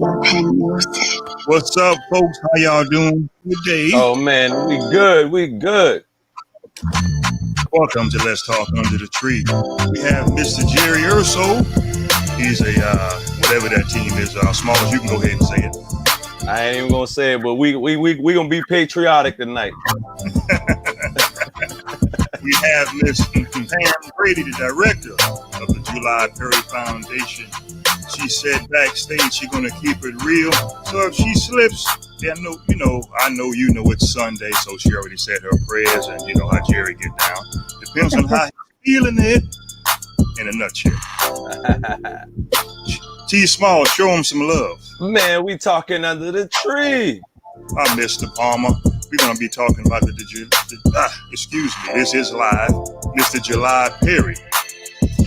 Pen music. What's up, folks? How y'all doing today? Oh man, we good. We good. Welcome to Let's Talk Under the Tree. We have Mr. Jerry Urso. He's a whatever that team is. Small as you can go ahead and say it. I ain't even gonna say it, but we gonna be patriotic tonight. We have Miss Pam Brady, the director of the July Perry Foundation. She said backstage she's gonna keep it real. So if she slips, then I know you know it's Sunday, so she already said her prayers, and you know how Jerry get down. Depends on how he's feeling it. In a nutshell. T Small, show him some love. Man, we talking under the tree. Mr. Palmer. We're gonna be talking about excuse me, this is live, Mr. July Perry,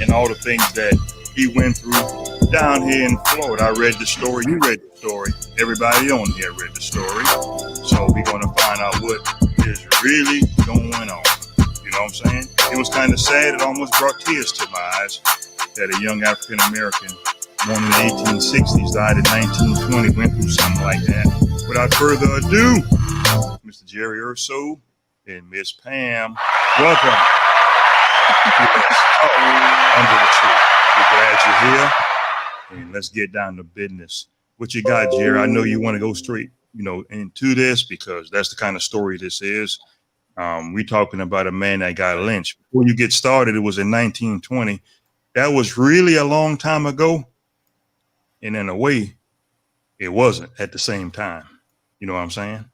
and all the things that he went through down here in Florida. I read the story, you read the story, everybody on here read the story. So we're gonna find out what is really going on. You know what I'm saying? It was kind of sad, it almost brought tears to my eyes that a young African American born in the 1860s died in 1920, went through something like that. Without further ado, Mr. Jerry Urso and Miss Pam, welcome to Let's Talk Under the Tree. We're glad you're here, and let's get down to business. What you got, Jerry? I know you want to go straight, into this because that's the kind of story this is. We're talking about a man that got lynched. Before you get started, it was in 1920. That was really a long time ago, and in a way, it wasn't at the same time. You know what I'm saying?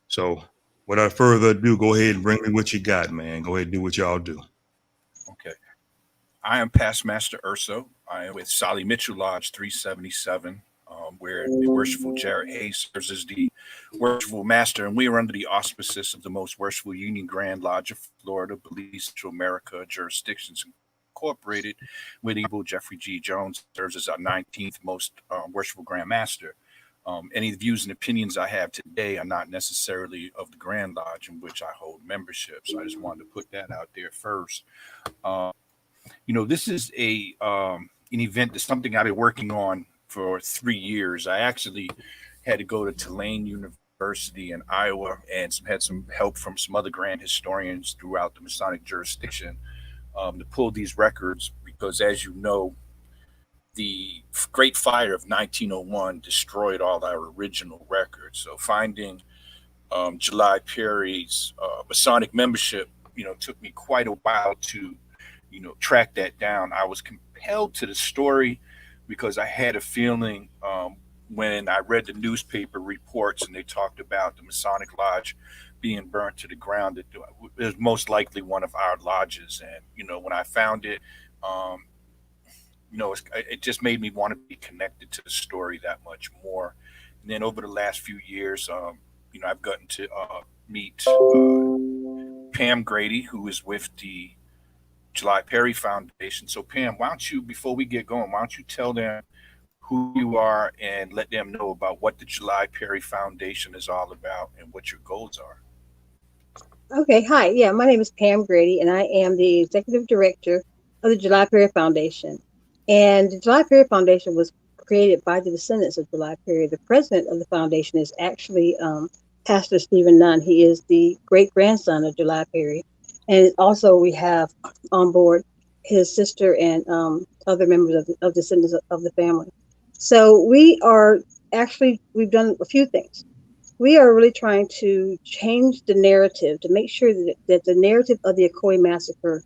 So without further ado, go ahead and bring me what you got, man. Go ahead and do what y'all do. Okay. I am Past Master Urso. I am with Solly Mitchell Lodge 377, where the worshipful Jared Hayes serves as the worshipful master, and we are under the auspices of the most worshipful Union Grand Lodge of Florida, Belize, Central America, Jurisdictions Incorporated, with Evil Jeffrey G. Jones serves as our 19th most worshipful Grand Master. Any views and opinions I have today are not necessarily of the Grand Lodge in which I hold membership. So I just wanted to put that out there first. This is an event that's something I've been working on for 3 years. I actually had to go to Tulane University in Iowa and had some help from some other grand historians throughout the Masonic jurisdiction to pull these records because, as you know, the Great Fire of 1901 destroyed all our original records. So finding July Perry's Masonic membership, took me quite a while to, track that down. I was compelled to the story because I had a feeling when I read the newspaper reports and they talked about the Masonic Lodge being burnt to the ground, that it was most likely one of our lodges. And, when I found it, it just made me want to be connected to the story that much more. And then over the last few years, I've gotten to meet Pam Grady, who is with the July Perry Foundation. So Pam, why don't you, before we get going, why don't you tell them who you are and let them know about what the July Perry Foundation is all about and what your goals are. Okay, hi. Yeah, my name is Pam Grady, and I am the executive director of the July Perry Foundation. And the July Perry Foundation was created by the descendants of July Perry. The president of the foundation is actually Pastor Stephen Nunn. He is the great-grandson of July Perry. And also we have on board his sister and other members of descendants of the family. So we've done a few things. We are really trying to change the narrative to make sure that the narrative of the Ococee Massacre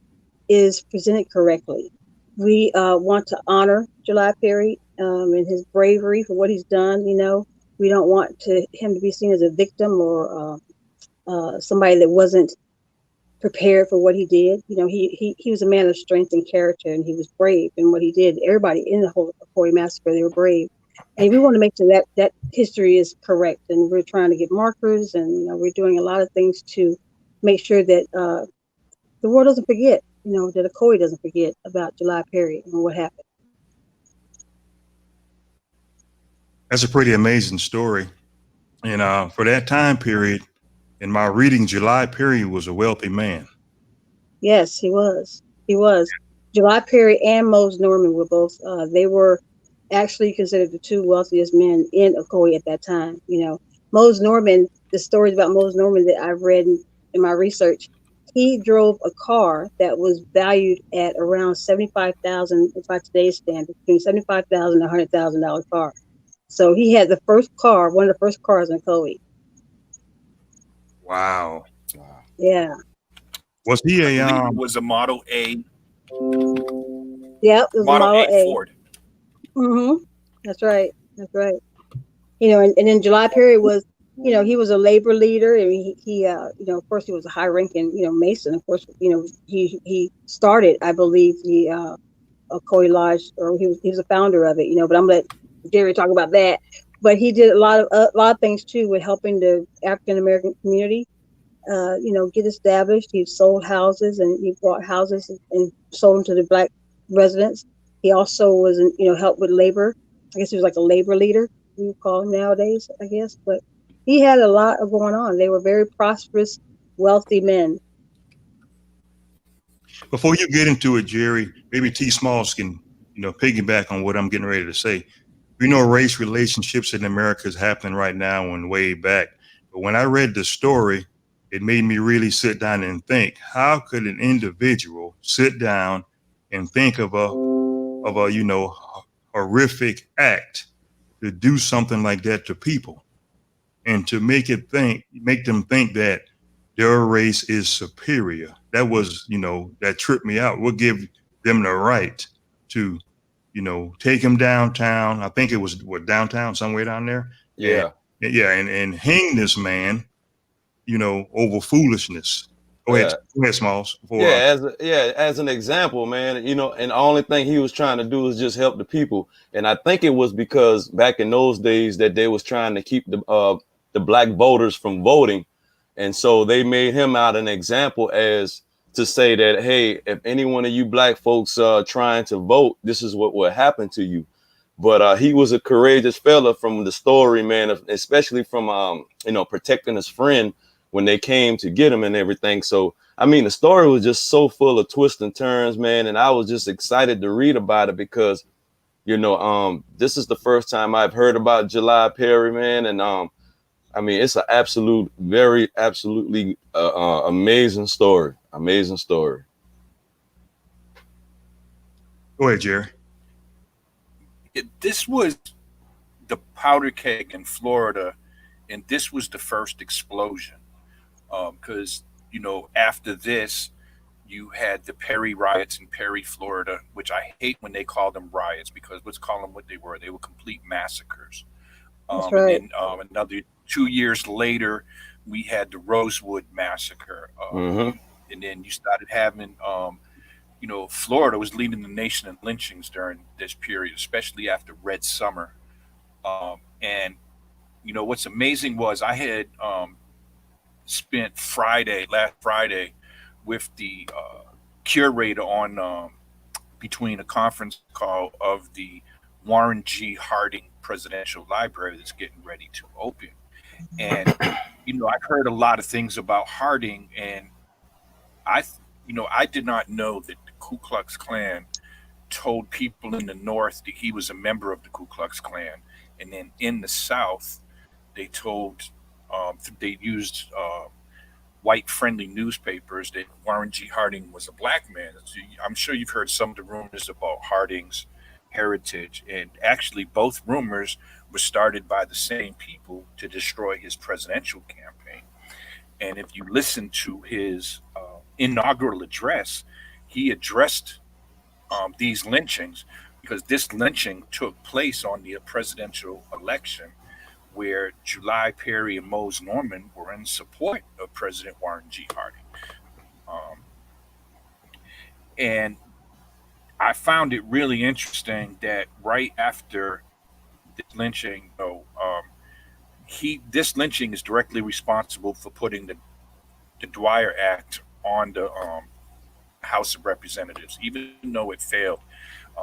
is presented correctly. We want to honor July Perry and his bravery for what he's done. We don't want him to be seen as a victim or somebody that wasn't prepared for what he did. He was a man of strength and character, and he was brave in what he did. Everybody in the whole Ococee Massacre, they were brave. And we want to make sure that history is correct. And we're trying to get markers, and we're doing a lot of things to make sure that the world doesn't forget. That Ococee doesn't forget about July Perry and what happened. That's a pretty amazing story. And for that time period, in my reading, July Perry was a wealthy man. Yes, he was. July Perry and Mose Norman were both. They were actually considered the two wealthiest men in Ocoee at that time. Mose Norman, the stories about Mose Norman that I've read in my research, he drove a car that was valued at around 75,000 by today's standards, between 75,000 and $100,000 car. So he had the first car, one of the first cars in Ocoee. Wow. Yeah. Was he I a believe it was a Model A. Yep, it was a Model Model A. Ford. That's right. That's right. And then July Perry was, he was a labor leader, and he of course, he was a high-ranking, Mason. Of course, he started, I believe, the Ocoee Lodge, or he was a founder of it, But I'm gonna let Jerry talk about that. But he did a lot of things too with helping the African American community, get established. He sold houses, and he bought houses and sold them to the Black residents. He also was, helped with labor. I guess he was like a labor leader, we would call him nowadays, I guess. But he had a lot of going on. They were very prosperous, wealthy men. Before you get into it, Jerry, maybe T. Smalls can, piggyback on what I'm getting ready to say. We know race relationships in America is happening right now and way back. But when I read the story, it made me really sit down and think, how could an individual sit down and think of a horrific act to do something like that to people, and to make them think that their race is superior? That was, that tripped me out. We'll give them the right to, take him downtown. I think it was downtown, somewhere down there. Yeah. And hang this man, over foolishness. Go ahead, Smalls. As an example, man, and the only thing he was trying to do is just help the people. And I think it was because back in those days that they was trying to keep the Black voters from voting. And so they made him out an example as to say that, hey, if any one of you Black folks trying to vote, this is what will happen to you. But he was a courageous fella from the story, man, especially from, protecting his friend when they came to get him and everything. So, I mean, the story was just so full of twists and turns, man. And I was just excited to read about it because, this is the first time I've heard about July Perry, man. And I mean, it's an absolutely amazing story. Amazing story. Go ahead, Jerry. This was the powder keg in Florida, and this was the first explosion. Because, after this, you had the Perry riots in Perry, Florida, which I hate when they call them riots, because let's call them what they were. They were complete massacres. That's right. And then another 2 years later, we had the Rosewood massacre. And then you started having, Florida was leading the nation in lynchings during this period, especially after Red Summer. And, what's amazing was I had spent last Friday, with the curator on between a conference call of the Warren G. Harding Presidential Library that's getting ready to open. And, I've heard a lot of things about Harding, and I did not know that the Ku Klux Klan told people in the North that he was a member of the Ku Klux Klan. And then in the South, they used white friendly newspapers that Warren G. Harding was a Black man. So I'm sure you've heard some of the rumors about Harding's heritage. And actually, both rumors were started by the same people to destroy his presidential campaign. And if you listen to his inaugural address, he addressed these lynchings, because this lynching took place on the presidential election, where July Perry and Mose Norman were in support of President Warren G. Harding. And I found it really interesting that right after this lynching, this lynching is directly responsible for putting the Dwyer Act on the House of Representatives, even though it failed.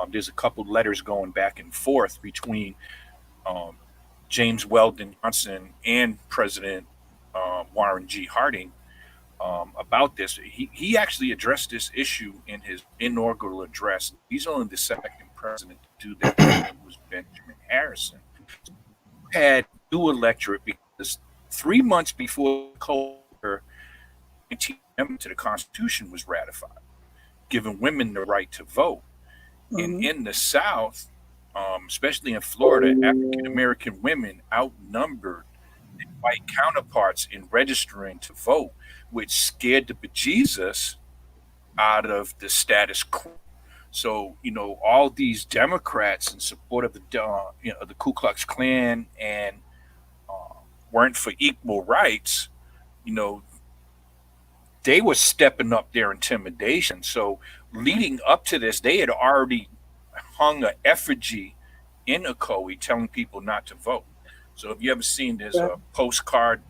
There's a couple letters going back and forth between James Weldon Johnson and President Warren G. Harding about this. He actually addressed this issue in his inaugural address. He's only the second president to do that, and it was Benjamin Harrison. Had new electorate because 3 months before the 19th Amendment to the Constitution was ratified, giving women the right to vote. And in the South, especially in Florida, African American women outnumbered their white counterparts in registering to vote, which scared the bejesus out of the status quo. So all these Democrats in support of the Ku Klux Klan and weren't for equal rights. They were stepping up their intimidation. So leading up to this, they had already hung an effigy in Ococee telling people not to vote. So if you ever seen, there's a postcard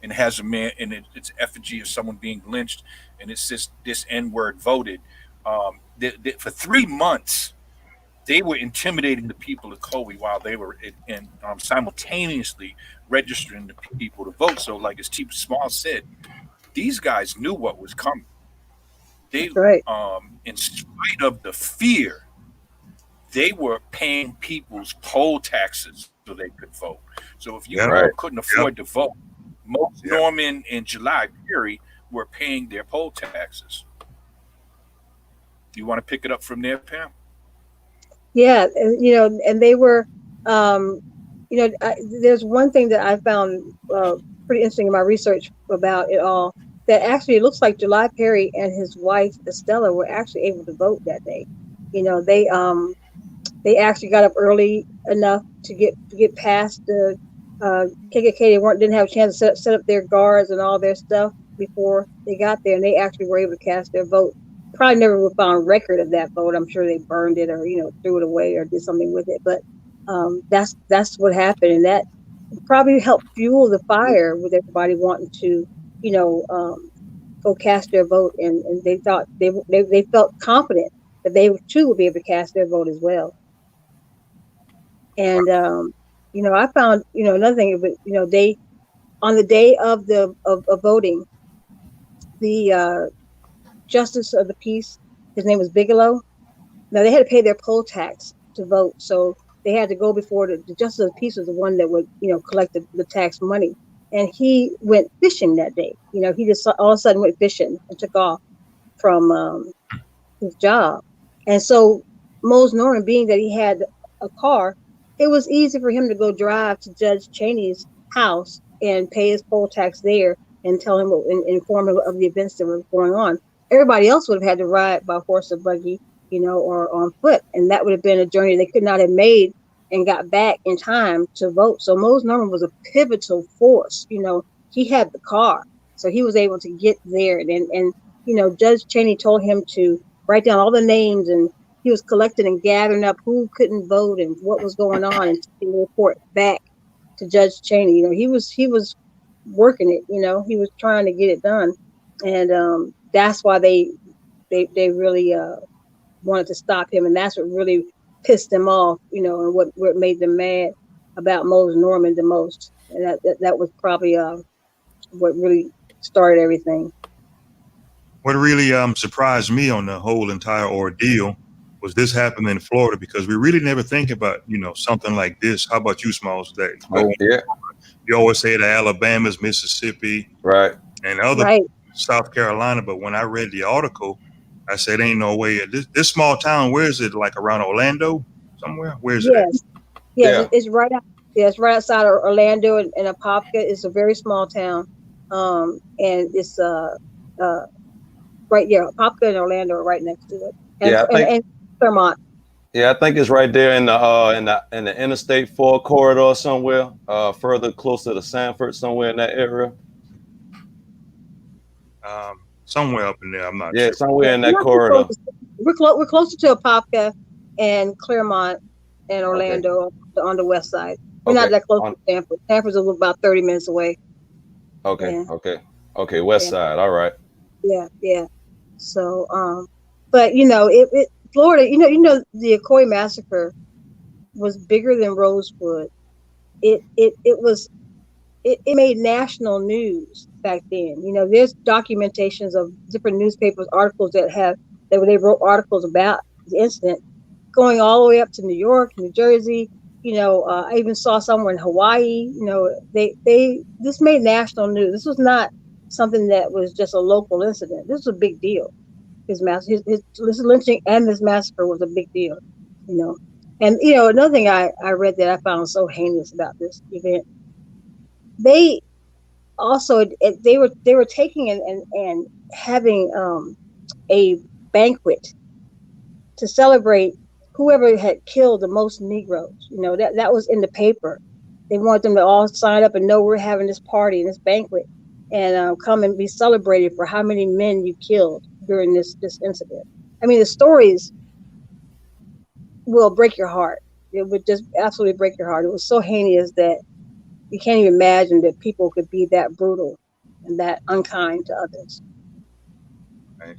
and it has a man, and it's effigy of someone being lynched, and it says this N-word voted. For 3 months, they were intimidating the people of Ococee while they were simultaneously registering the people to vote. So like as T. Small said, these guys knew what was coming. They, in spite of the fear, they were paying people's poll taxes so they could vote. So if you couldn't afford to vote, most Norman and July Perry were paying their poll taxes. You want to pick it up from there, Pam? Yeah, and they were, there's one thing that I found pretty interesting in my research about it all, that actually it looks like July Perry and his wife Estella were actually able to vote that day. They actually got up early enough to get past the KKK. They didn't have a chance to set up their guards and all their stuff before they got there, and they actually were able to cast their vote. Probably never would found record of that vote. I'm sure they burned it or threw it away or did something with it. But that's what happened, and that probably helped fuel the fire with everybody wanting to go cast their vote, and they thought they felt confident that they too would be able to cast their vote as well. And I found another thing, but they, on the day of voting, the Justice of the Peace, his name was Bigelow. Now they had to pay their poll tax to vote, so they had to go before the Justice of the Peace was the one that would collect the tax money, and he went fishing that day. He just all of a sudden went fishing and took off from his job, and so Mose Norman, being that he had a car, it was easy for him to go drive to Judge Cheney's house and pay his poll tax there and tell him and inform him of the events that were going on. Everybody else would have had to ride by horse or buggy, or on foot, and that would have been a journey they could not have made and got back in time to vote. So Mose Norman was a pivotal force. He had the car, so he was able to get there. And Judge Cheney told him to write down all the names, and he was collecting and gathering up who couldn't vote and what was going on, and taking the report back to Judge Cheney. He was working it. He was trying to get it done, and that's why they really wanted to stop him, and that's what really pissed them off. And what made them mad about Mose Norman the most, and that was probably what really started everything. What really surprised me on the whole entire ordeal was this happened in Florida, because we really never think about, something like this. How about you, Smalls? Yeah. You always say the Alabamas, Mississippi, right, and other South Carolina. But when I read the article, I said, ain't no way. This small town, where is it? Like around Orlando somewhere? Where is it? Yes, it's right out. Yeah, it's right outside of Orlando and Apopka. It's a very small town, and it's right there. Apopka and Orlando are right next to it. And Claremont. Yeah, I think it's right there in the Interstate 4 corridor somewhere, further closer to Sanford, somewhere in that area. Somewhere up in there, I'm not sure. Yeah, somewhere in that corridor. We're closer to Apopka and Claremont and Orlando on the west side. We're not that close to Sanford. Sanford's about 30 minutes away. Okay, west side. All right. Yeah. So, but Florida, the Ococee Massacre was bigger than Rosewood. It made national news back then. There's documentations of different newspapers, articles that they wrote articles about the incident, going all the way up to New York, New Jersey. I even saw somewhere in Hawaii. This made national news. This was not something that was just a local incident. This was a big deal. His lynching and this massacre was a big deal. You know, and another thing I read that I found so heinous about this event, they also they were taking and having a banquet to celebrate whoever had killed the most Negroes. That was in the paper. They wanted them to all sign up and know we're having this party, this banquet, and come and be celebrated for how many men you killed during this incident. I mean, the stories will break your heart. It would just absolutely break your heart. It was so heinous that you can't even imagine that people could be that brutal and that unkind to others. Right.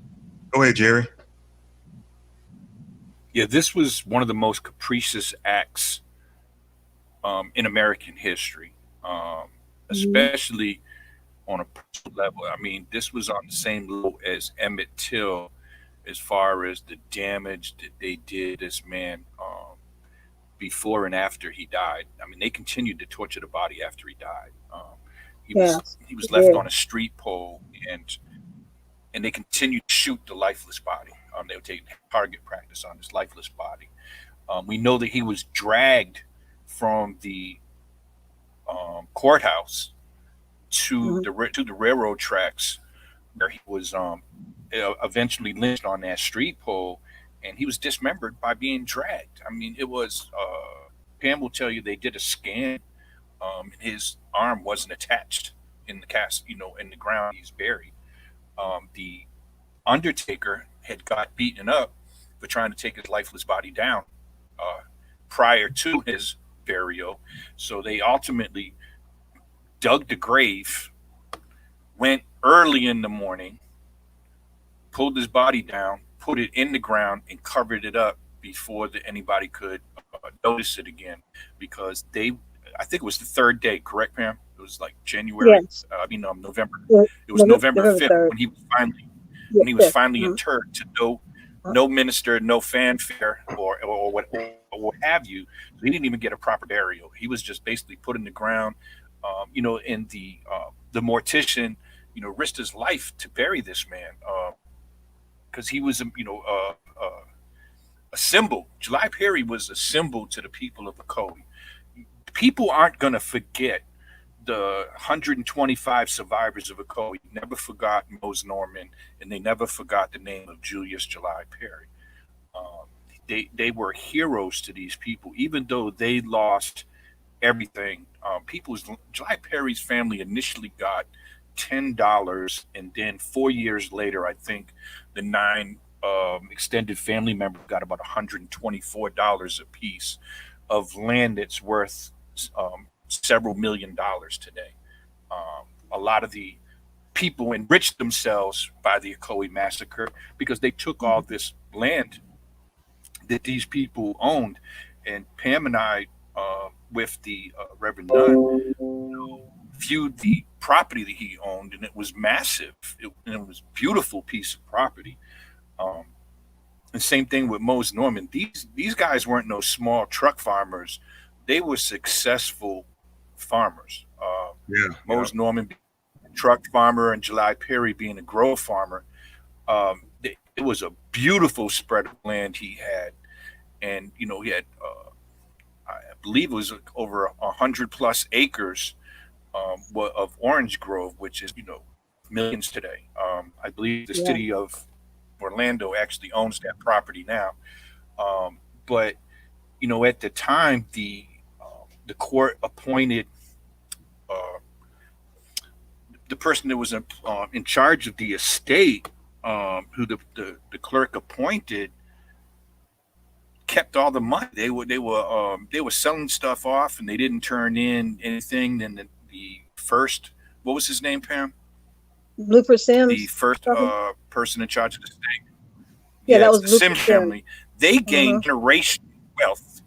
Go ahead, Jerry. Yeah, this was one of the most capricious acts in American history, especially on a personal level. I mean, this was on the same level as Emmett Till as far as the damage that they did this man before and after he died. I mean, they continued to torture the body after he died. He was left on a street pole, and they continued to shoot the lifeless body. They would take target practice on this lifeless body. We know that he was dragged from the courthouse to the railroad tracks, where he was eventually lynched on that street pole, and he was dismembered by being dragged. I mean, it was. Pam will tell you they did a scan. His arm wasn't attached in the cast, in the ground he's buried. The undertaker had got beaten up for trying to take his lifeless body down prior to his burial. So they ultimately dug the grave, went early in the morning, pulled his body down, put it in the ground, and covered it up before anybody could notice it again. Because I think it was the third day, correct, Pam? It was like January. Yes. November. Yeah, It was November 5th 3rd. when he was finally interred, to no minister, no fanfare, or what have you. He didn't even get a proper burial. He was just basically put in the ground. And the mortician, risked his life to bury this man because he was, a symbol. July Perry was a symbol to the people of Ococee. People aren't going to forget the 125 survivors of Ococee. Never forgot Mose Norman, and they never forgot the name of Julius July Perry. They were heroes to these people, even though they lost everything. July Perry's family initially got $10, and then 4 years later, I think the 9 extended family members got about $124 a piece of land that's worth several $1 million today. A lot of the people enriched themselves by the Ococee massacre because they took all this land that these people owned. And Pam and I, with the Reverend Nunn, viewed the property that he owned, and it was massive. It was a beautiful piece of property. And same thing with Mose Norman. These guys weren't no small truck farmers. They were successful farmers. Mose Norman being a truck farmer and July Perry being a grow farmer. It was a beautiful spread of land he had. And, he had, I believe it was over 100+ acres of orange grove, which is, millions today. I believe the city of Orlando actually owns that property now. But, at the time, the court appointed the person that was in charge of the estate, who the clerk appointed, kept all the money. They were selling stuff off, and they didn't turn in anything. Then the first, what was his name, Pam? Bluford Sims. The first person in charge of the estate. Yeah, that was the Sims family. They gained generational wealth.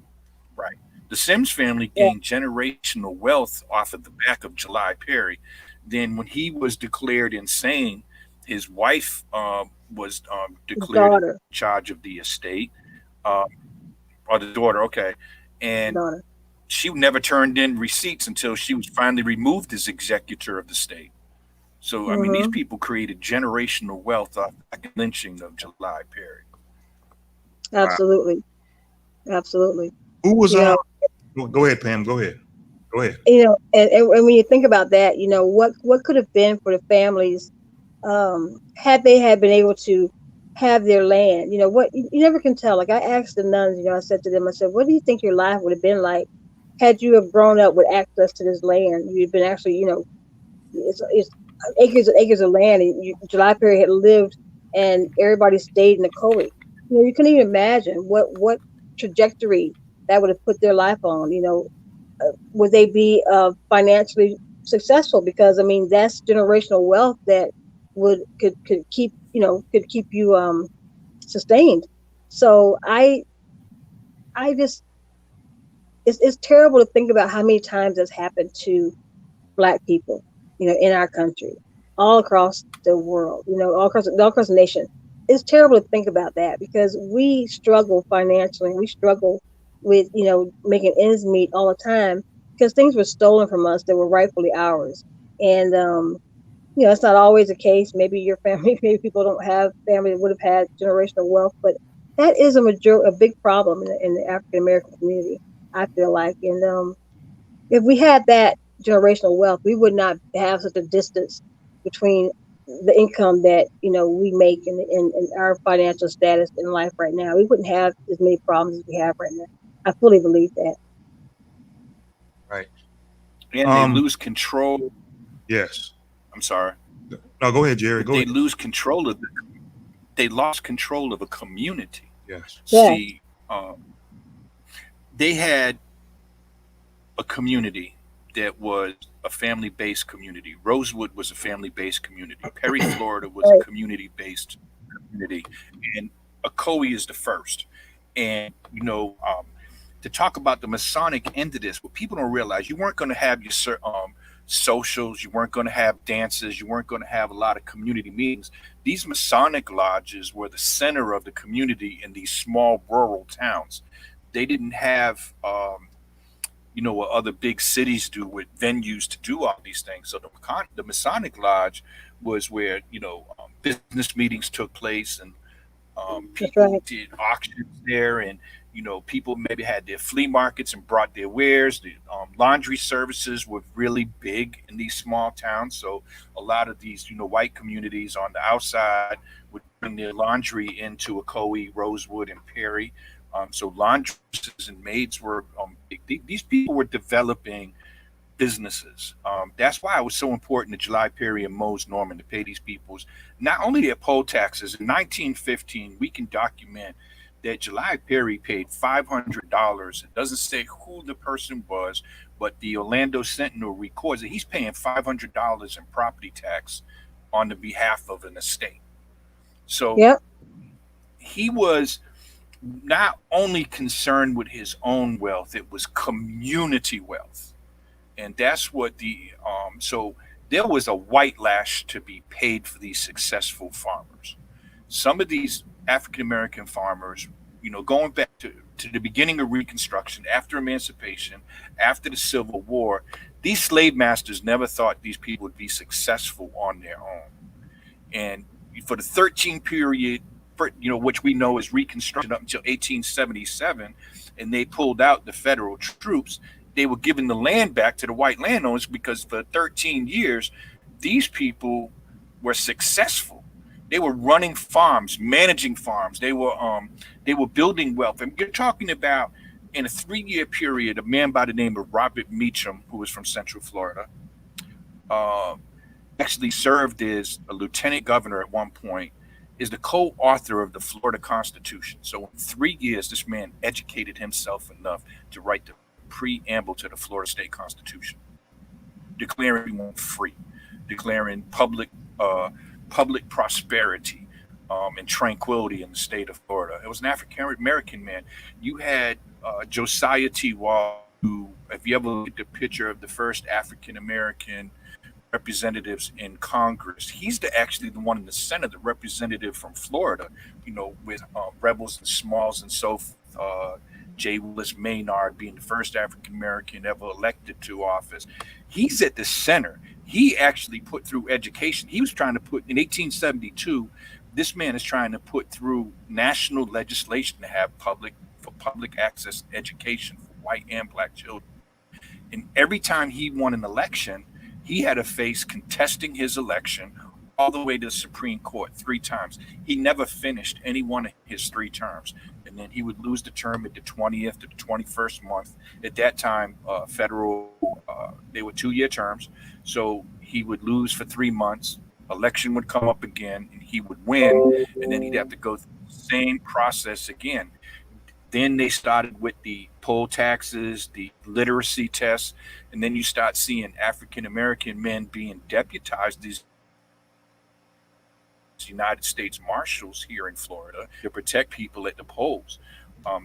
Right. The Sims family gained generational wealth off of the back of July Perry. Then when he was declared insane, his wife was declared in charge of the estate. or the daughter. Okay, and daughter. she never turned in receipts until she was finally removed as executor of the state. So I mean, these Mm-hmm. people created generational wealth off the lynching of July Perry. Wow. Absolutely. Absolutely. Who was You on? know, Go ahead, Pam. Go ahead. Go ahead. and when you think about that, what could have been for the families, had they had been able to have their land. What you never can tell. Like I asked the nuns, I said to them, I said, what do you think your life would have been like had you have grown up with access to this land? You'd been actually, it's acres and acres of land, and July Perry had lived, and everybody stayed in the Occoee. You couldn't even imagine what trajectory that would have put their life on. Would they be financially successful? Because I mean, that's generational wealth that could keep you sustained. So I just it's terrible to think about how many times that's happened to Black people, in our country, all across the world, all across the nation. It's terrible to think about that because we struggle financially. We struggle with, making ends meet all the time because things were stolen from us that were rightfully ours. And, it's not always the case. Maybe your family, maybe people don't have family that would have had generational wealth, but that is a big problem in the African American community, I feel like. And, if we had that generational wealth, we would not have such a distance between the income that we make and our financial status in life right now. We wouldn't have as many problems as we have right now. I fully believe that. Right. And they lose control. Yes. I'm sorry. No, go ahead, Jerry. Go They ahead. lose control of they lost control of a community. Yes. Yeah, See, they had a community that was a family-based community. Rosewood was a family-based community. Perry, Florida was a right. community-based community, and Occoee is the first. And to talk about the Masonic end of this, what people don't realize, you weren't going to have your socials, you weren't going to have dances, you weren't going to have a lot of community meetings. These Masonic lodges were the center of the community in these small rural towns. They didn't have what other big cities do with venues to do all these things. So the Masonic Lodge was where business meetings took place, and That's people right. did auctions there, and people maybe had their flea markets and brought their wares. The laundry services were really big in these small towns, so a lot of these white communities on the outside would bring their laundry into Occoee, Rosewood, and Perry. So laundresses and maids were big. These people were developing businesses. That's why it was so important to July Perry and Mose Norman to pay these people's not only their poll taxes. In 1915, we can document that July Perry paid $500. It doesn't say who the person was, but the Orlando Sentinel records that he's paying $500 in property tax on the behalf of an estate. So Yep. he was not only concerned with his own wealth, it was community wealth. And that's what so there was a white lash to be paid for these successful farmers. Some of these African American farmers, going back to the beginning of Reconstruction, after emancipation, after the Civil War, these slave masters never thought these people would be successful on their own. And for the 13 period, which we know is Reconstruction up until 1877, and they pulled out the federal troops, they were giving the land back to the white landowners because for 13 years, these people were successful. They were running farms, managing farms. They were building wealth. And you're talking about in a 3-year period, a man by the name of Robert Meacham, who was from Central Florida, uh, actually served as a lieutenant governor at one point, is the co-author of the Florida Constitution. So in 3 years, this man educated himself enough to write the preamble to the Florida State Constitution, declaring everyone free, declaring public prosperity and tranquility in the state of Florida. It was an African American man. You had Josiah T. Wall, who, if you ever look at the picture of the first African American representatives in Congress, he's actually the one in the Senate, the representative from Florida, with Rebels and Smalls and so J. Willis Maynard being the first African American ever elected to office. He's at the center. He actually put through education. He was trying to put in 1872. This man is trying to put through national legislation to have public access education for white and black children. And every time he won an election, he had to face contesting his election all the way to the Supreme Court 3 times. He never finished any one of his 3 terms. And then he would lose the term at the 20th to the 21st month. At that time, they were 2-year terms. So he would lose for 3 months. Election would come up again, and he would win. And then he'd have to go through the same process again. Then they started with the poll taxes, the literacy tests, and then you start seeing African American men being deputized, these United States Marshals here in Florida, to protect people at the polls.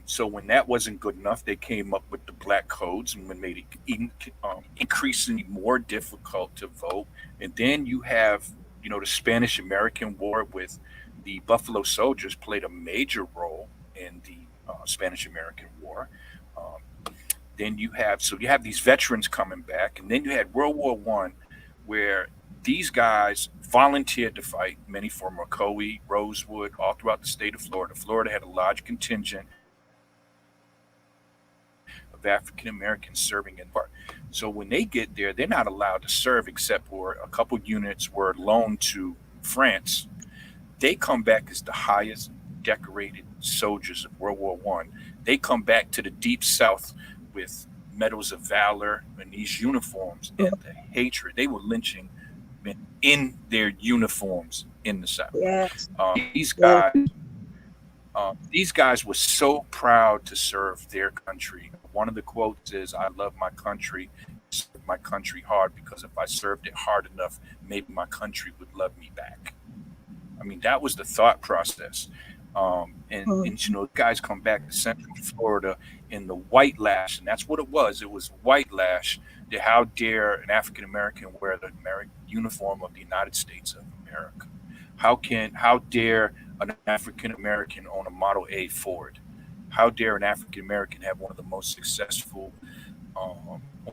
So when that wasn't good enough, they came up with the black codes and made it increasingly more difficult to vote. And then you have, the Spanish American War with the Buffalo Soldiers played a major role in the Spanish American War. Then you have these veterans coming back, and then you had World War I, where these guys volunteered to fight, many from Ococee, Rosewood, all throughout the state of Florida. Florida had a large contingent of African Americans serving in part. So when they get there, they're not allowed to serve except for a couple units were loaned to France. They come back as the highest decorated soldiers of World War I. They come back to the Deep South with medals of valor and these uniforms, and the hatred. They were lynching men in their uniforms in the South. Yes. These guys were so proud to serve their country. One of the quotes is, "I love my country, serve my country hard, because if I served it hard enough, maybe my country would love me back." I mean, that was the thought process. And guys come back to Central Florida in the white lash, and that's what it was. It was white lash. How dare an African American wear the uniform of the United States of America? How dare an African American own a Model A Ford? How dare an African American have one of the most successful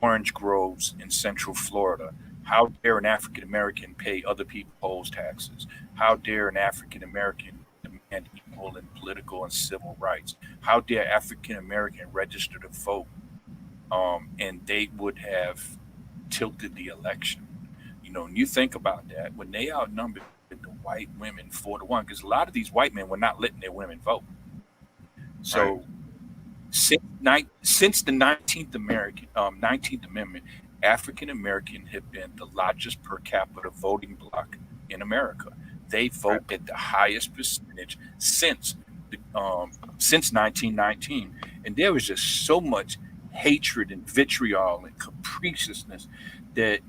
orange groves in Central Florida? How dare an African American pay other people's taxes? How dare an African American demand equal and political and civil rights? How dare African American register to vote? And they would have tilted the election. And you think about that, when they outnumbered the white women 4-1, because a lot of these white men were not letting their women vote. So right. Since the 19th Amendment, African American have been the largest per capita voting bloc in America. They vote at the highest percentage since 1919, and there was just so much hatred and vitriol and capriciousness that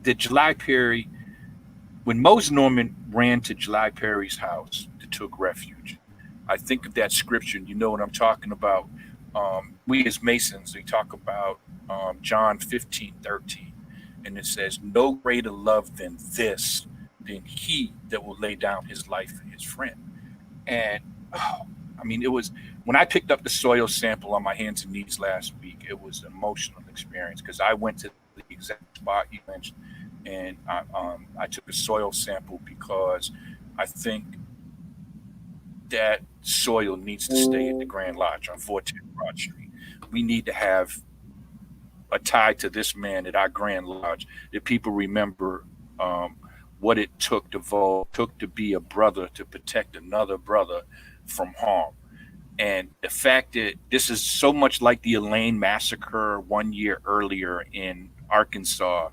that July Perry, when Mose Norman ran to July Perry's house to took refuge, I think of that scripture, and you know what I'm talking about. We as Masons, we talk about John 15:13, and it says, "No greater love than this, than he that will lay down his life for his friend." And it was, when I picked up the soil sample on my hands and knees last week, it was an emotional experience, because I went to the exact spot you mentioned, and I took a soil sample because I think that soil needs to stay at the Grand Lodge on 410 Broad Street. We need to have a tie to this man at our Grand Lodge, that people remember what it took to vote, took to be a brother, to protect another brother from harm. And the fact that this is so much like the Elaine massacre 1 year earlier in Arkansas,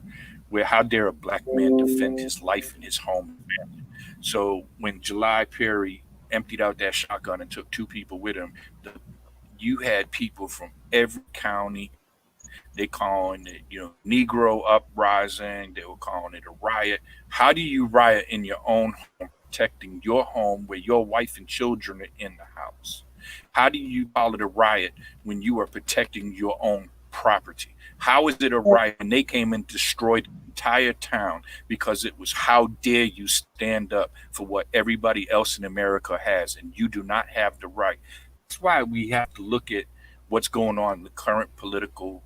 where how dare a black man defend his life and his home and family. So when July Perry emptied out that shotgun and took 2 people with him, you had people from every county. They calling it, Negro uprising. They were calling it a riot. How do you riot in your own home, protecting your home where your wife and children are in the house? How do you call it a riot when you are protecting your own property? How is it a right? And they came and destroyed the entire town because it was, how dare you stand up for what everybody else in America has, and you do not have the right. That's why we have to look at what's going on in the current political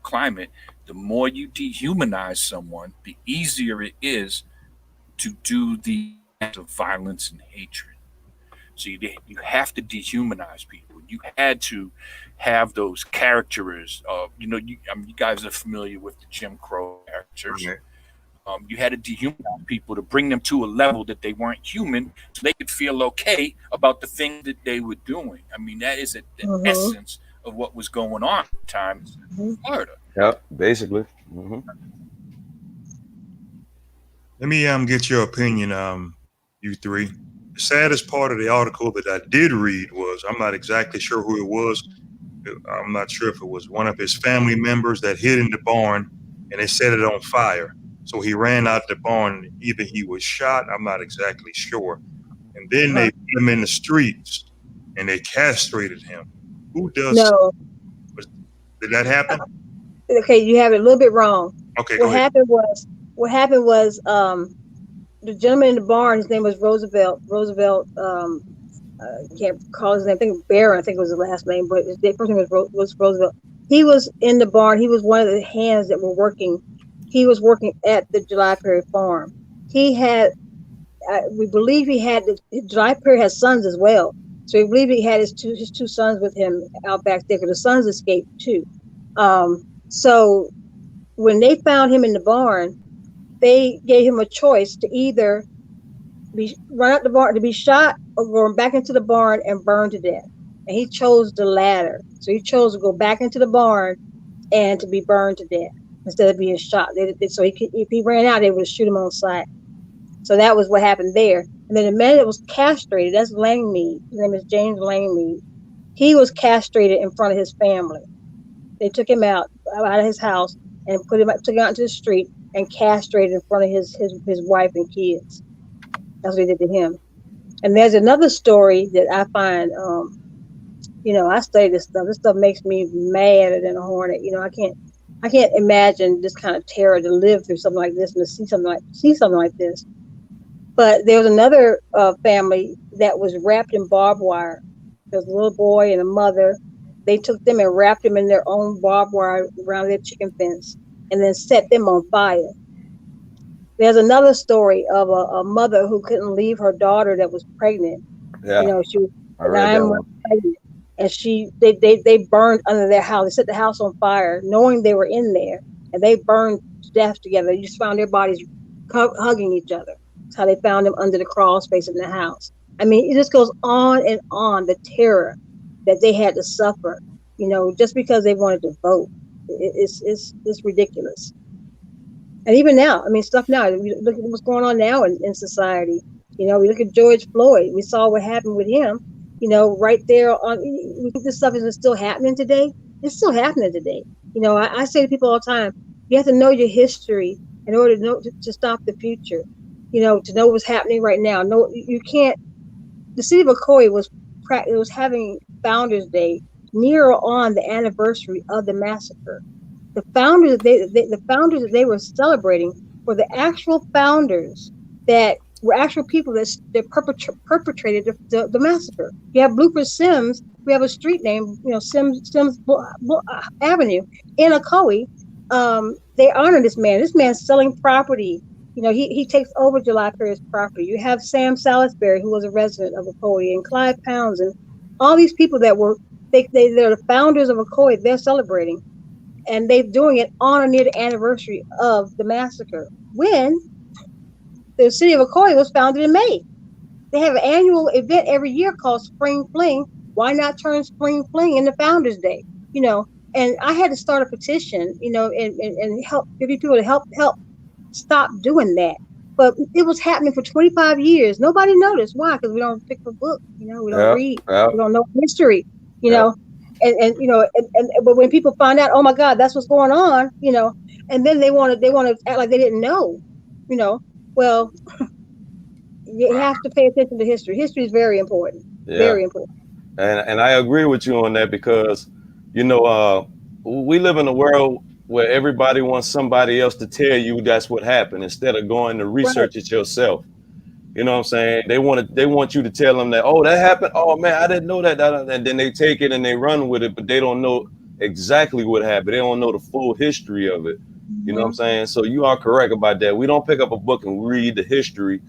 climate. The more you dehumanize someone, the easier it is to do the act of violence and hatred. So you have to dehumanize people. You had to have those characters. You guys are familiar with the Jim Crow characters. Okay. You had to dehumanize people to bring them to a level that they weren't human, so they could feel okay about the things that they were doing. I mean, that is the essence of what was going on at the time in Florida. Yeah, basically. Let me get your opinion, you three. The saddest part of the article that I did read was, I'm not exactly sure who it was. I'm not sure if it was one of his family members that hid in the barn and they set it on fire. So he ran out the barn. Either he was shot, I'm not exactly sure. And then they put him in the streets and they castrated him. Who does? No. Did that happen? Okay, you have it a little bit wrong. Okay, what happened was the gentleman in the barn, his name was Roosevelt. I can't call his name. I think Barron, I think was the last name, but his first name was Roosevelt. He was in the barn. He was one of the hands that were working. He was working at the July Perry farm. He had, we believe he had, July Perry has sons as well. So we believe he had his two sons with him out back there, because the sons escaped too. So when they found him in the barn, they gave him a choice to either run out the barn, to be shot, or go back into the barn and burn to death. And he chose the latter. So he chose to go back into the barn and to be burned to death instead of being shot. So if he ran out, they would shoot him on sight. So that was what happened there. And then the man that was castrated, that's Langmead. His name is James Langmead. He was castrated in front of his family. They took him out of his house and took him out into the street and castrated in front of his wife and kids. That's what they did to him. And there's another story that I find, I study this stuff. This stuff makes me madder than a hornet. I can't imagine this kind of terror to live through something like this and to see something like this. But there was another family that was wrapped in barbed wire. There was a little boy and a mother. They took them and wrapped them in their own barbed wire around their chicken fence and then set them on fire. There's another story of a mother who couldn't leave her daughter that was pregnant. Yeah. She was 9 months pregnant, and they burned under their house. They set the house on fire, knowing they were in there, and they burned to death together. You just found their bodies hugging each other. That's how they found them under the crawl space in the house. I mean, it just goes on and on, the terror that they had to suffer, just because they wanted to vote. It's ridiculous. And even now, stuff now, we look at what's going on now in society. We look at George Floyd. We saw what happened with him, right there we think this stuff isn't still happening today. It's still happening today. I say to people all the time, you have to know your history in order to stop the future, to know what's happening right now. No, you can't. The city of Ococee was having Founders Day near on the anniversary of the massacre. The founders that they were celebrating were the actual founders that were actual people that perpetrated the massacre. You have Blooper Sims. We have a street named Sims Avenue in Ococee. They honor this man. This man's selling property. He takes over July Perry's property. You have Sam Salisbury, who was a resident of Ococee, and Clive Pounds, and all these people that were they're the founders of Ococee. They're celebrating. And they're doing it on or near the anniversary of the massacre, when the city of Ococee was founded in May. They have an annual event every year called Spring Fling. Why not turn Spring Fling into Founders Day? And I had to start a petition, and help people to help stop doing that. But it was happening for 25 years. Nobody noticed. Why? Because we don't pick a book. We don't read. We don't know history. But when people find out, oh my God, that's what's going on, and then they want to act like they didn't know, well, you have to pay attention to history. History is very important, very important. And I agree with you on that, because, we live in a world where everybody wants somebody else to tell you that's what happened instead of going to Right. research it yourself. You know what I'm saying? They want you to tell them that, oh, that happened. Oh man, I didn't know that. And then they take it and they run with it, but they don't know exactly what happened. They don't know the full history of it. You know what I'm Mhm. saying? So you are correct about that. We don't pick up a book and read the history.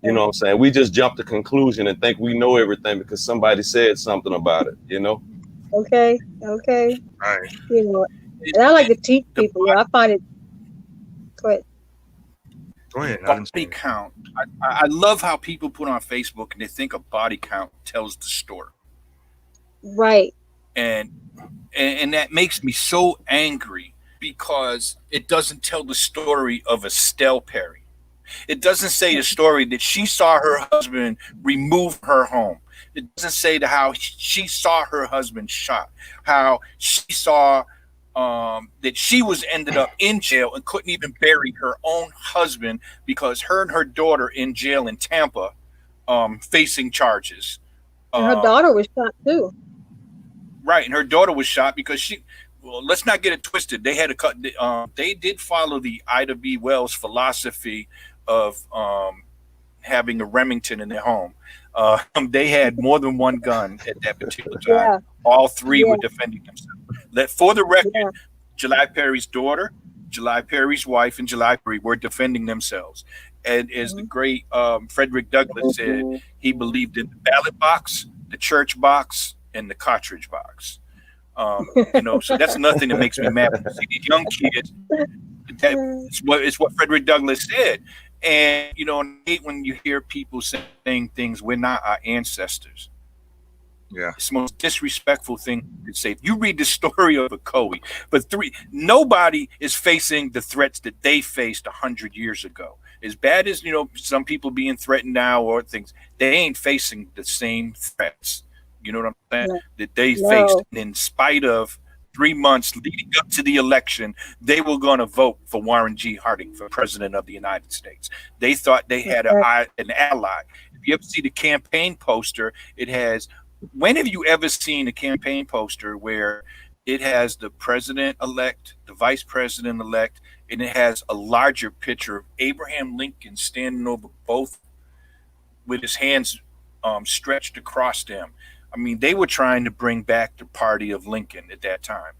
You know Okay. what I'm saying? We just jump to conclusion and think we know everything because somebody said something about it, you know? Okay. Okay. Right. You know, It, and I like it, to teach the people. I find it. Go ahead. Go ahead. I didn't body say count. I love how people put on Facebook and they think a body count tells the story, Right. and and that makes me so angry because it doesn't tell the story of Estelle Perry. It doesn't say the story that she saw her husband remove her home. It doesn't say how she saw her husband shot, how she saw that she was ended up in jail and couldn't even bury her own husband because her and her daughter in jail in Tampa, facing charges. And her Um, daughter was shot too. right, and her daughter was shot because she. Well, let's not get it twisted. They had a cut. They did follow the Ida B. Wells philosophy of having a Remington in their home. They had more than one gun at that particular time. Yeah. All three Yeah. were defending themselves. For the record, Yeah. July Perry's daughter, July Perry's wife, and July Perry were defending themselves. And as the Mhm. great Frederick Douglass said, he believed in the ballot box, the church box, and the cartridge box. So that's nothing that makes me mad. When you see these young kids, it's what Frederick Douglass said. And I hate when you hear people saying things, we're not our ancestors. yeah. It's the most disrespectful thing you could say. If you read the story of Ococee, nobody is facing the threats that they faced 100 years ago. As bad as some people being threatened now or things, they ain't facing the same threats. You know what I'm saying? No. That they faced, No. and in spite of 3 months leading up to the election, they were going to vote for Warren G. Harding for president of the United States. They thought they had an ally. If you ever see the campaign poster, it has. When have you ever seen a campaign poster where it has the president elect, the vice president elect, and it has a larger picture of Abraham Lincoln standing over both with his hands stretched across them? I mean, they were trying to bring back the party of Lincoln at that time.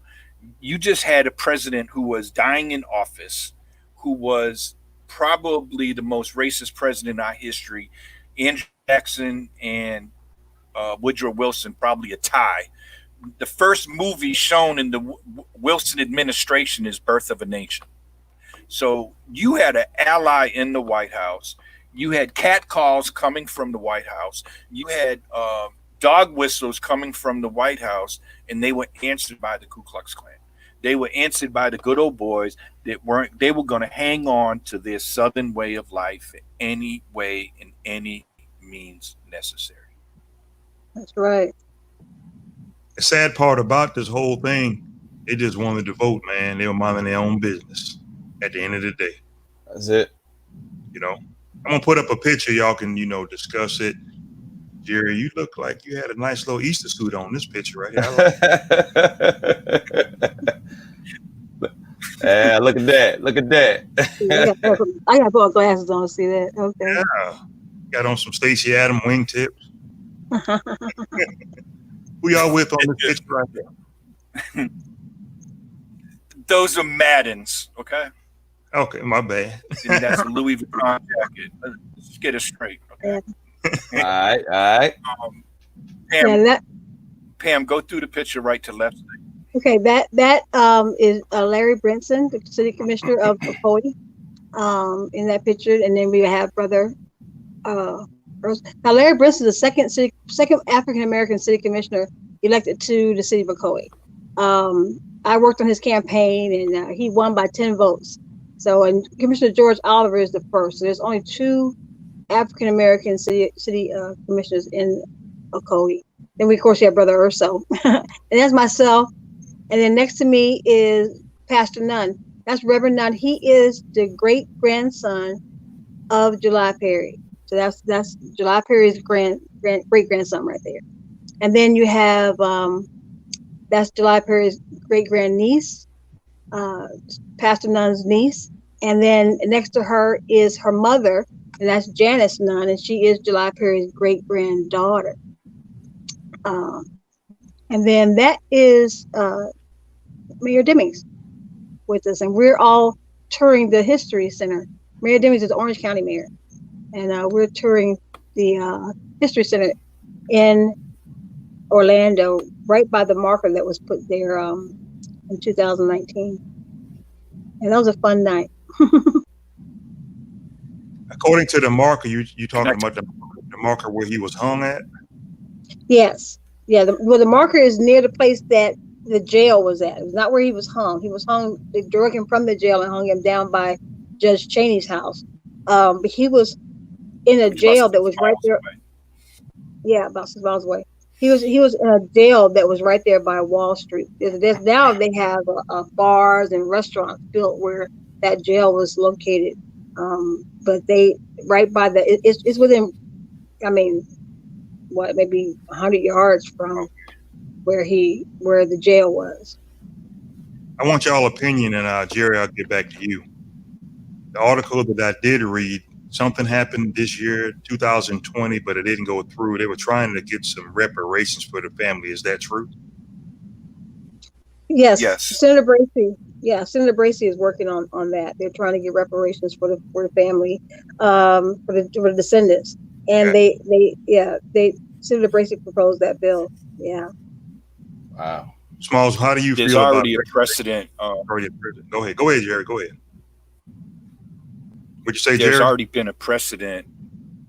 You just had a president who was dying in office, who was probably the most racist president in our history. Andrew Jackson and Woodrow Wilson, probably a tie. The first movie shown in the Wilson administration is Birth of a Nation. So you had an ally in the White House. You had catcalls coming from the White House. You had dog whistles coming from the White House, and they were answered by the Ku Klux Klan. They were answered by the good old boys that weren't. They were going to hang on to their Southern way of life any way, in any means necessary. That's right. The sad part about this whole thing, they just wanted to vote, man. They were minding their own business at the end of the day. That's it. I'm gonna put up a picture, y'all can, discuss it. Jerry, you look like you had a nice little Easter suit on this picture right here. I like Yeah, look at that. Look at that. I got to put my glasses on to see that. Okay. Yeah. Got on some Stacey Adams wingtips. Who y'all with on this picture right there? Those are Maddens, okay? Okay, my bad. And that's a Louis Vuitton jacket. Let's get it straight, okay? All right. Pam, go through the picture right to left. Okay, that is Larry Brinson, the city commissioner of Ococee, in that picture, and then we have brother. Now Larry Brinson is the second African American city commissioner elected to the city of Ococee. I worked on his campaign, and he won by 10 votes. So, and Commissioner George Oliver is the first. So there's only 2 African American city commissioners in Ococee. Then we, of course, have Brother Urso, and that's myself. And then next to me is Pastor Nunn. That's Reverend Nunn. He is the great grandson of July Perry. So that's July Perry's great grandson right there. And then you have That's July Perry's great grandniece, Pastor Nunn's niece. And then next to her is her mother, and that's Janice Nunn, and she is July Perry's great granddaughter. And then that is Mayor Demings with us, and we're all touring the History Center. Mayor Demings is Orange County mayor, and we're touring the History Center in Orlando, right by the marker that was put there in 2019. And that was a fun night. According to the marker, you talking about the marker where he was hung at? Yes. Yeah. The marker is near the place that the jail was at. It was not where he was hung. He was hung, they drug him from the jail and hung him down by Judge Cheney's house. But he was in a jail that was right there. Yeah, about 6 miles away. He was in a jail that was right there by Wall Street. There's now they have bars and restaurants built where that jail was located. But they right by it's within, I mean, what, maybe 100 yards from where the jail was. I want y'all opinion, and Jerry, I'll get back to you. The article that I did read, something happened this year, 2020, but it didn't go through. They were trying to get some reparations for the family. Is that true? Yes. Senator Bracey. Yeah, Senator Bracey is working on that. They're trying to get reparations for the family, for the descendants. And okay. they Senator Bracey proposed that bill. Yeah. Wow. Smalls, how do you feel about already a precedent? Go ahead, Jerry. Go ahead. Would you say, There's Jerry? already been a precedent.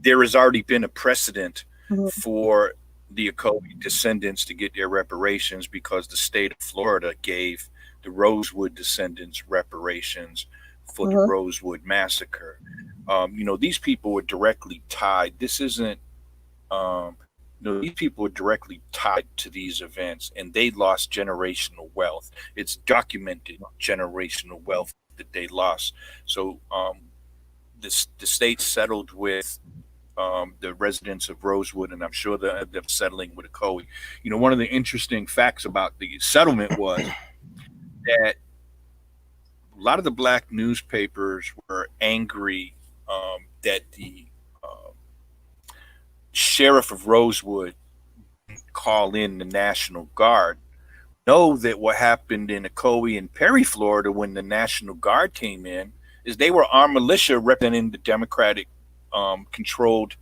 There has already been a precedent for the Ococee descendants to get their reparations because the state of Florida gave the Rosewood descendants reparations for the Rosewood Massacre. These people were directly tied. This isn't, these people were directly tied to these events, and they lost generational wealth. It's documented generational wealth that they lost. So the state settled with the residents of Rosewood, and I'm sure they're settling with Ococee. One of the interesting facts about the settlement was that a lot of the black newspapers were angry that the sheriff of Rosewood didn't call in the National Guard. Know that what happened in Ococee and Perry, Florida, when the National Guard came in, is they were armed militia representing the Democratic controlled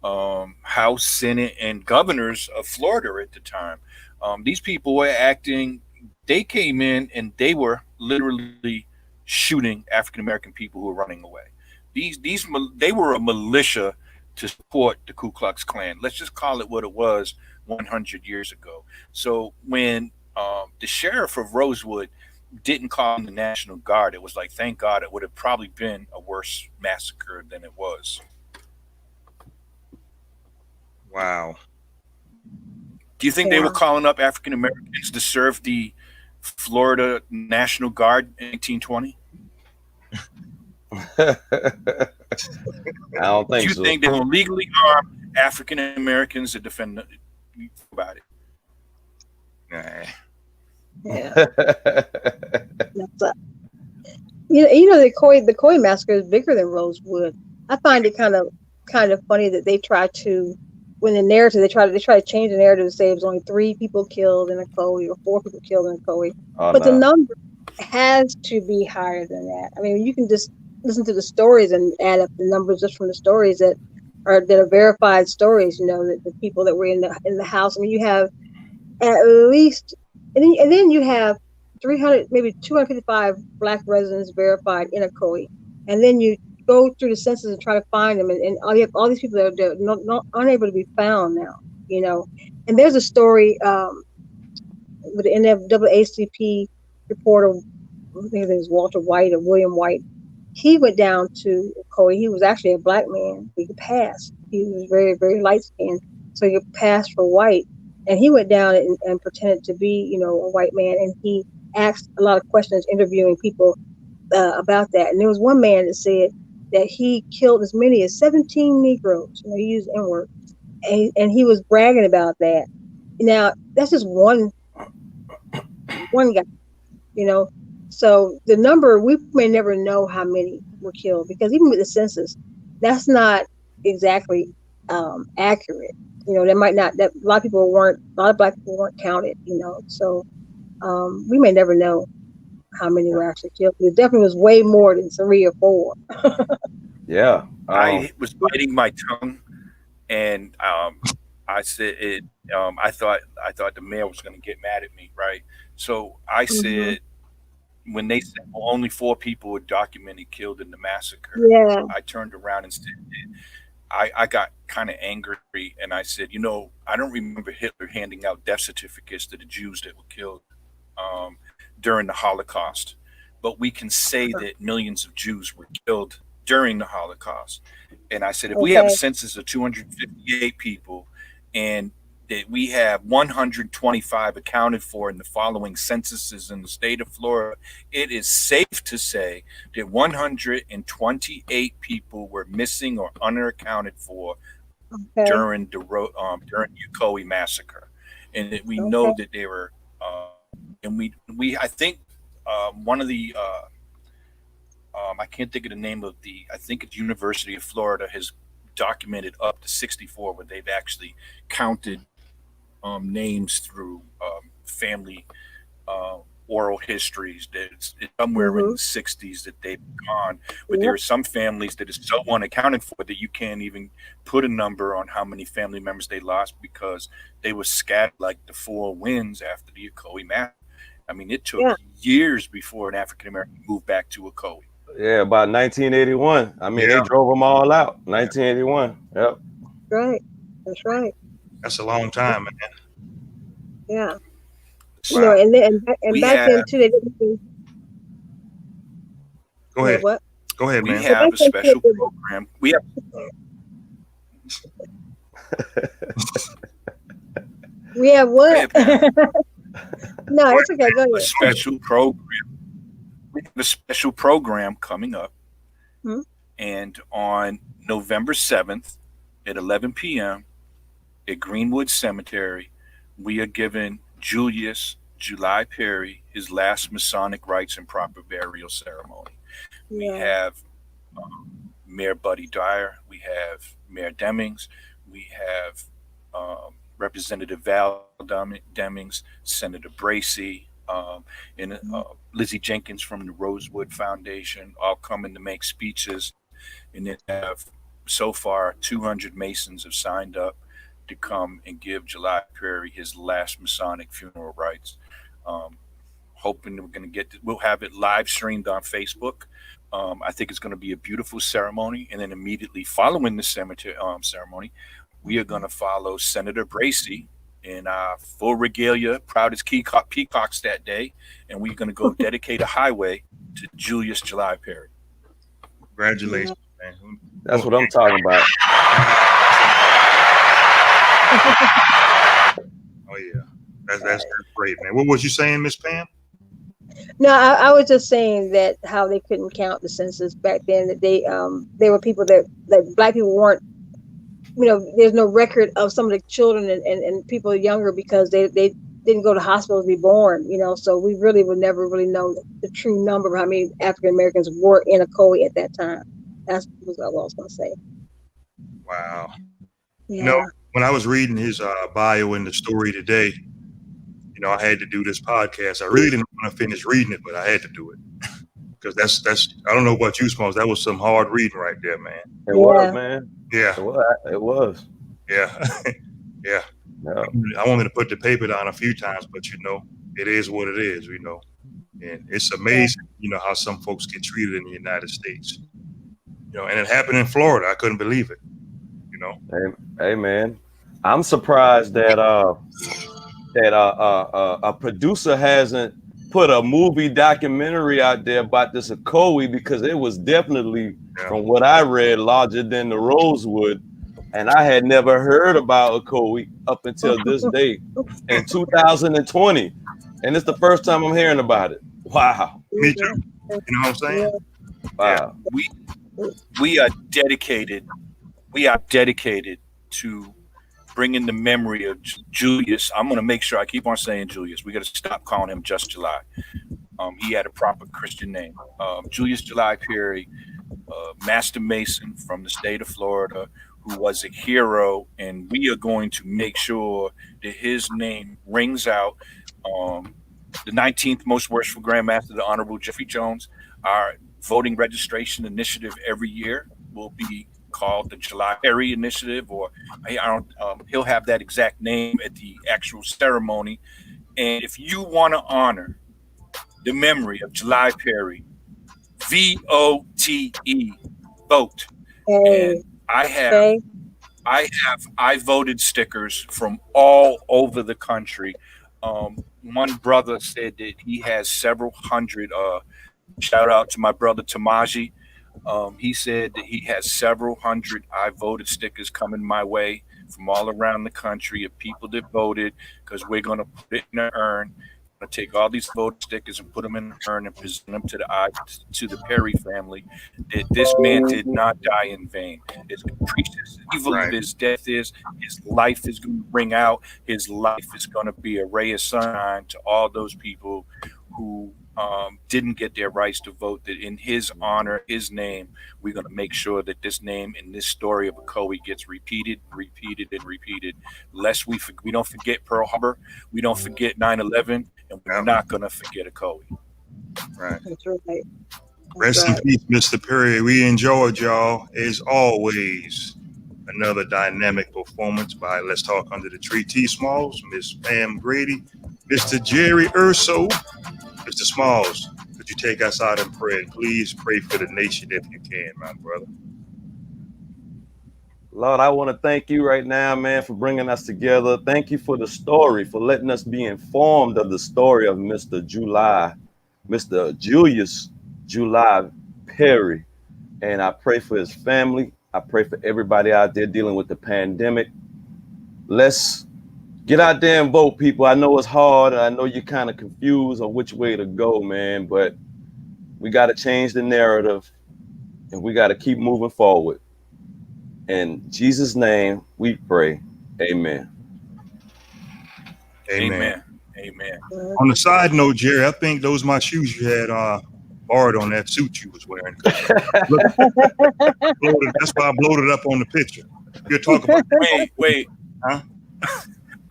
House, Senate, and governors of Florida at the time. These people were acting, they came in and they were literally shooting African-American people who were running away. They were a militia to support the Ku Klux Klan. Let's just call it what it was 100 years ago. So when the sheriff of Rosewood didn't call in the National Guard, it was like, thank God, it would have probably been a worse massacre than it was. Wow. Do you think they were calling up African Americans to serve the Florida National Guard in 1920? I don't think so. Do you think they will legally arm African Americans to defend about it? Nah. Yeah. The Coy massacre is bigger than Rosewood. I find it kind of funny that they try to, when the narrative, they try to change the narrative to say it was only 3 people killed in Ococee or 4 people killed in Ococee. But the number has to be higher than that. I mean, you can just listen to the stories and add up the numbers just from the stories that are verified stories. That the people that were in the house. I mean, you have at least, and then you have 300, maybe 255 Black residents verified in Ococee, and then you go through the census and try to find them, and you have all these people that are unable to be found now. And there's a story with the NAACP reporter, I think his name is Walter White or William White. He went down to Ococee. He was actually a Black man. He could pass. He was very, very light skinned, so he could pass for white. And he went down and pretended to be, a white man, and he asked a lot of questions, interviewing people about that. And there was one man that said that he killed as many as 17 Negroes. He used the N-word, and he was bragging about that. Now, that's just one one guy, you know. So the number, we may never know how many were killed, because even with the census, that's not exactly accurate. You know, there might not, that a lot of black people weren't counted, you know. So we may never know how many were actually killed. It definitely was way more than 3 or 4. Yeah. I was biting my tongue, and I said it. I thought the mayor was going to get mad at me, right? So I Mm-hmm. said, when they said only 4 people were documented killed in the massacre, Yeah. I turned around and said, I got kind of angry, and I said, I don't remember Hitler handing out death certificates to the Jews that were killed um, during the Holocaust, but we can say that millions of Jews were killed during the Holocaust. And I said, if we have a Okay. census of 258 people, and that we have 125 accounted for in the following censuses in the state of Florida, it is safe to say that 128 people were missing or unaccounted for Okay. during the Ococee massacre, and that we know Okay. that they were, and we I think one of the I can't think of the name of the, I think it's University of Florida has documented up to 64 where they've actually counted names through family uh, oral histories. That it's somewhere in Mm-hmm. the 60s that they've gone, but there Yep. are some families that is so unaccounted for that you can't even put a number on how many family members they lost, because they were scattered like the four winds after the Ococee massacre. I mean, it took Yeah. years before an African American moved back to Ococee. Yeah, about 1981. I mean, Yeah, they drove them all out. 1981. Yep. Right. That's right. that's a long time, man. Yeah. You know, Wow. and We back have then too, they didn't do, Go wait, ahead. what? Go ahead, we man. Well, back have a then too, special program. we have Go what? ahead, Pam. No, it's okay. Go A ahead. special program. We have a special program coming up, Hmm? and on November 7th at 11 p.m. at Greenwood Cemetery, we are giving Julius July Perry his last Masonic rites and proper burial ceremony. We Yeah. have Mayor Buddy Dyer, we have Mayor Demings, we have Representative Val Demings, Senator Bracy, and Lizzie Jenkins from the Rosewood Foundation, all coming to make speeches. And then have, so far, 200 Masons have signed up to come and give July Perry his last Masonic funeral rites. Um, Hoping that we're going to we'll have it live streamed on Facebook. I think it's going to be a beautiful ceremony. And then immediately following the cemetery ceremony, we are going to follow Senator Bracy in full regalia, proud as peacocks that day. And we're going to go dedicate a highway to Julius July Perry. Congratulations, man. That's what I'm talking about. Oh yeah, that's great, man. What was you saying, Miss Pam? No, I was just saying that how they couldn't count the census back then. That they were people that black people weren't. You know, there's no record of some of the children and people younger, because they didn't go to hospitals to be born. You know, so we really would never really know the true number of how many African Americans were in Occoee at that time. That's what I was going to say. Wow. Yeah. When I was reading his bio in the story today, I had to do this podcast. I really didn't want to finish reading it, but I had to do it because that's. I don't know about you, Smalls. That was some hard reading right there, man. It was, man. Yeah. It was. Yeah. Yeah. I wanted to put the paper down a few times, but it is what it is. And it's amazing, how some folks get treated in the United States. And it happened in Florida. I couldn't believe it. Hey, man, I'm surprised that a producer hasn't put a movie documentary out there about this Ococee, because it was definitely, from what I read, larger than the Rosewood, and I had never heard about Ococee up until this day in 2020, and it's the first time I'm hearing about it. Wow. Me too. You know what I'm saying? Wow. We are dedicated. We are dedicated to bringing the memory of Julius. I'm going to make sure I keep on saying Julius. We got to stop calling him just July. He had a proper Christian name. Julius July Perry, Master Mason from the state of Florida, who was a hero, and we are going to make sure that his name rings out. The 19th most worshipful Grandmaster, the Honorable Jeffrey Jones, our voting registration initiative every year will be called the July Perry Initiative, or he'll have that exact name at the actual ceremony. And if you want to honor the memory of July Perry, VOTE, vote. And I voted stickers from all over the country. One brother said that he has several hundred. Shout out to my brother Tamaji. He said that he has several hundred I voted stickers coming my way from all around the country of people that voted, because we're going to put it in an urn. We're going to take all these vote stickers and put them in an urn and present them to the Perry family, that this man did not die in vain. As capricious, evil as his death is, his life is going to ring out. His life is going to be a ray of sunshine to all those people who didn't get their rights to vote, that in his honor, his name, we're going to make sure that this name and this story of Ococee gets repeated, lest we don't forget Pearl Harbor, we don't forget 9/11, and we're not going to forget Ococee. Right. That's right. Rest in peace, Mr. Perry. We enjoyed y'all, as always. Another dynamic performance by Let's Talk Under the Tree T Smalls, Miss Pam Grady, Mr. Jerry Urso. Mr. Smalls, could you take us out in prayer? Please pray for the nation if you can, my brother. Lord, I want to thank you right now, man, for bringing us together. Thank you for the story, for letting us be informed of the story of Mr. Julius July Perry. And I pray for his family. I pray for everybody out there dealing with the pandemic. Let's get out there and vote, people. I know it's hard, and I know you're kind of confused on which way to go, man, but we got to change the narrative, and we got to keep moving forward. In Jesus' name, we pray. Amen. Amen. On the side note, Jerry, I think those my shoes you had borrowed on that suit you was wearing. That's why I bloated up on the picture. You're talking about wait. Huh?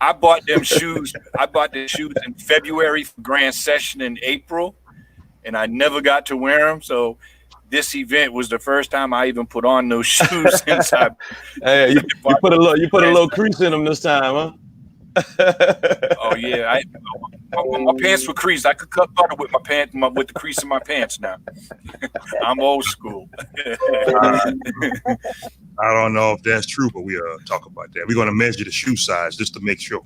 I bought them shoes. I bought the shoes in February for Grand Session in April, and I never got to wear them. So this event was the first time I even put on those shoes since I. Hey, you put a little crease in them this time, huh? Oh yeah, my pants were creased. I could cut butter with my pants with the crease in my pants now. I'm old school. I don't know if that's true, but we talk about that. We're going to measure the shoe size just to make sure.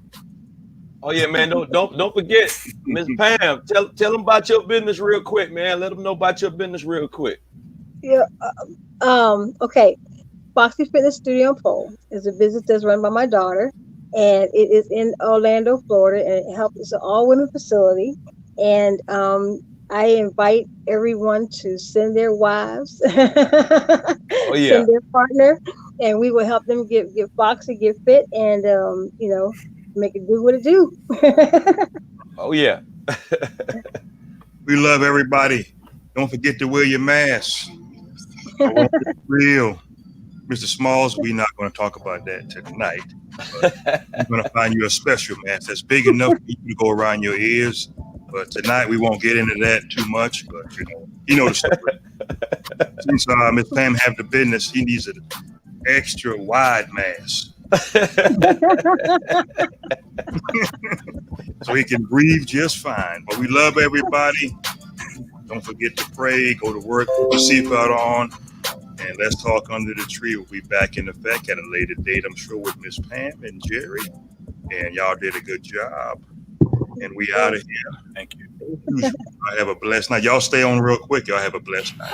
Oh yeah, man! Don't forget, Miss Pam. Tell them about your business real quick, man. Let them know about your business real quick. Yeah. Okay. Foxy Fitness Studio and Pole is a business that's run by my daughter, and it is in Orlando, Florida, and it helps. It's an all-women facility, and I invite everyone to send their wives, send their partner, and we will help them get Foxy, get fit, and make it do what it do. Oh yeah. We love everybody. Don't forget to wear your mask. Real. Mr. Smalls, we're not going to talk about that tonight. I'm going to find you a special mask that's big enough for you to go around your ears. But tonight we won't get into that too much. But you know the story. Since Miss Pam have the business, he needs an extra wide mask. So he can breathe just fine. But we love everybody. Don't forget to pray, go to work, put your seatbelt on, and Let's Talk Under the Tree. We'll be back in effect at a later date, I'm sure, with Miss Pam and Jerry. And y'all did a good job. And we out of here. Thank you. Y'all have a blessed night. Y'all stay on real quick. Y'all have a blessed night.